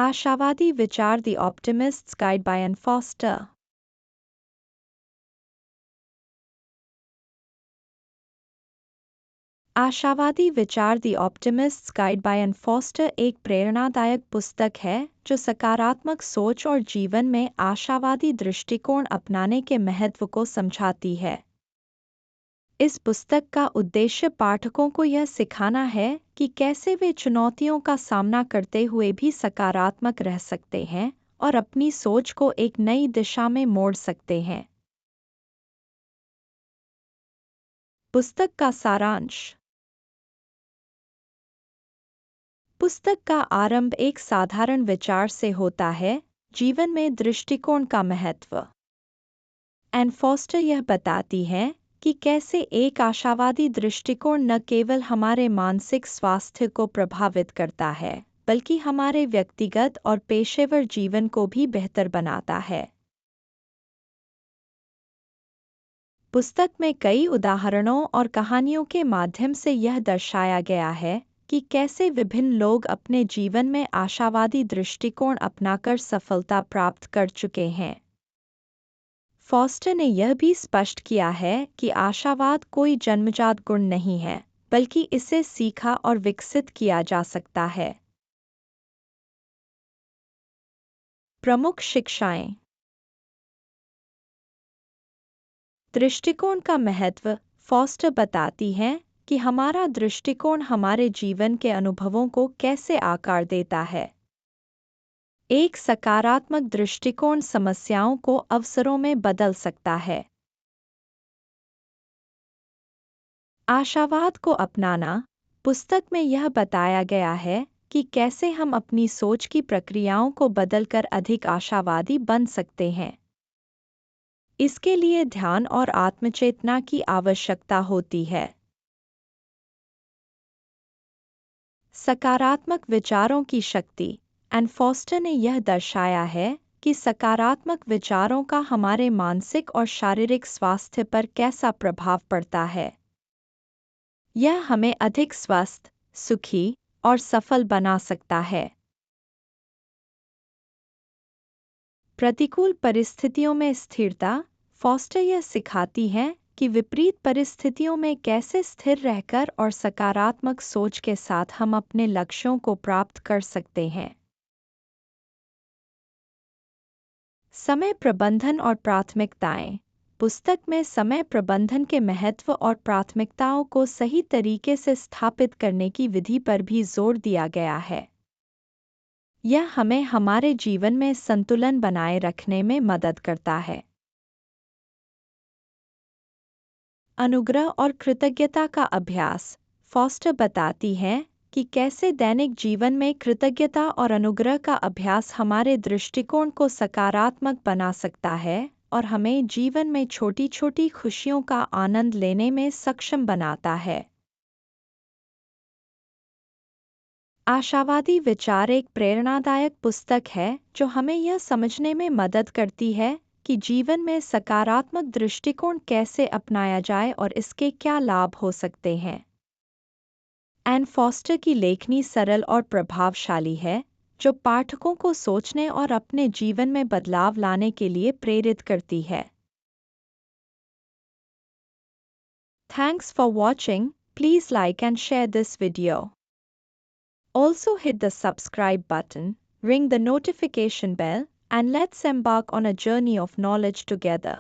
आशावादी विचार the optimist's guide by N Foster. आशावादी विचार the optimist's guide by N Foster एक प्रेरणादायक पुस्तक है जो सकारात्मक सोच और जीवन में आशावादी दृष्टिकोण अपनाने के महत्व को समझाती है। इस पुस्तक का उद्देश्य पाठकों को यह सिखाना है कि कैसे वे चुनौतियों का सामना करते हुए भी सकारात्मक रह सकते हैं और अपनी सोच को एक नई दिशा में मोड़ सकते हैं। पुस्तक का सारांश। पुस्तक का आरंभ एक साधारण विचार से होता है, जीवन में दृष्टिकोण का महत्व। एन फॉस्टर यह बताती है कि कैसे एक आशावादी दृष्टिकोण न केवल हमारे मानसिक स्वास्थ्य को प्रभावित करता है, बल्कि हमारे व्यक्तिगत और पेशेवर जीवन को भी बेहतर बनाता है। पुस्तक में कई उदाहरणों और कहानियों के माध्यम से यह दर्शाया गया है कि कैसे विभिन्न लोग अपने जीवन में आशावादी दृष्टिकोण अपनाकर सफलता प्राप्त कर चुके हैं। फॉस्टर ने यह भी स्पष्ट किया है कि आशावाद कोई जन्मजात गुण नहीं है, बल्कि इसे सीखा और विकसित किया जा सकता है। प्रमुख शिक्षाएं। दृष्टिकोण का महत्व। फॉस्टर बताती हैं कि हमारा दृष्टिकोण हमारे जीवन के अनुभवों को कैसे आकार देता है। एक सकारात्मक दृष्टिकोण समस्याओं को अवसरों में बदल सकता है। आशावाद को अपनाना। पुस्तक में यह बताया गया है कि कैसे हम अपनी सोच की प्रक्रियाओं को बदलकर अधिक आशावादी बन सकते हैं। इसके लिए ध्यान और आत्मचेतना की आवश्यकता होती है। सकारात्मक विचारों की शक्ति। एन फॉस्टर ने यह दर्शाया है कि सकारात्मक विचारों का हमारे मानसिक और शारीरिक स्वास्थ्य पर कैसा प्रभाव पड़ता है। यह हमें अधिक स्वस्थ, सुखी और सफल बना सकता है। प्रतिकूल परिस्थितियों में स्थिरता। फॉस्टर यह सिखाती है कि विपरीत परिस्थितियों में कैसे स्थिर रहकर और सकारात्मक सोच के साथ हम अपने लक्ष्यों को प्राप्त कर सकते हैं। समय प्रबंधन और प्राथमिकताएं। पुस्तक में समय प्रबंधन के महत्व और प्राथमिकताओं को सही तरीके से स्थापित करने की विधि पर भी जोर दिया गया है। यह हमें हमारे जीवन में संतुलन बनाए रखने में मदद करता है। अनुग्रह और कृतज्ञता का अभ्यास। फॉस्टर बताती है कि कैसे दैनिक जीवन में कृतज्ञता और अनुग्रह का अभ्यास हमारे दृष्टिकोण को सकारात्मक बना सकता है और हमें जीवन में छोटी छोटी खुशियों का आनंद लेने में सक्षम बनाता है। आशावादी विचार एक प्रेरणादायक पुस्तक है जो हमें यह समझने में मदद करती है कि जीवन में सकारात्मक दृष्टिकोण कैसे अपनाया जाए और इसके क्या लाभ हो सकते हैं। एन फॉस्टर की लेखनी सरल और प्रभावशाली है, जो पाठकों को सोचने और अपने जीवन में बदलाव लाने के लिए प्रेरित करती है। Thanks for watching. Please like and share this video. Also hit the subscribe button, ring the notification bell, and let's embark on a journey of knowledge together.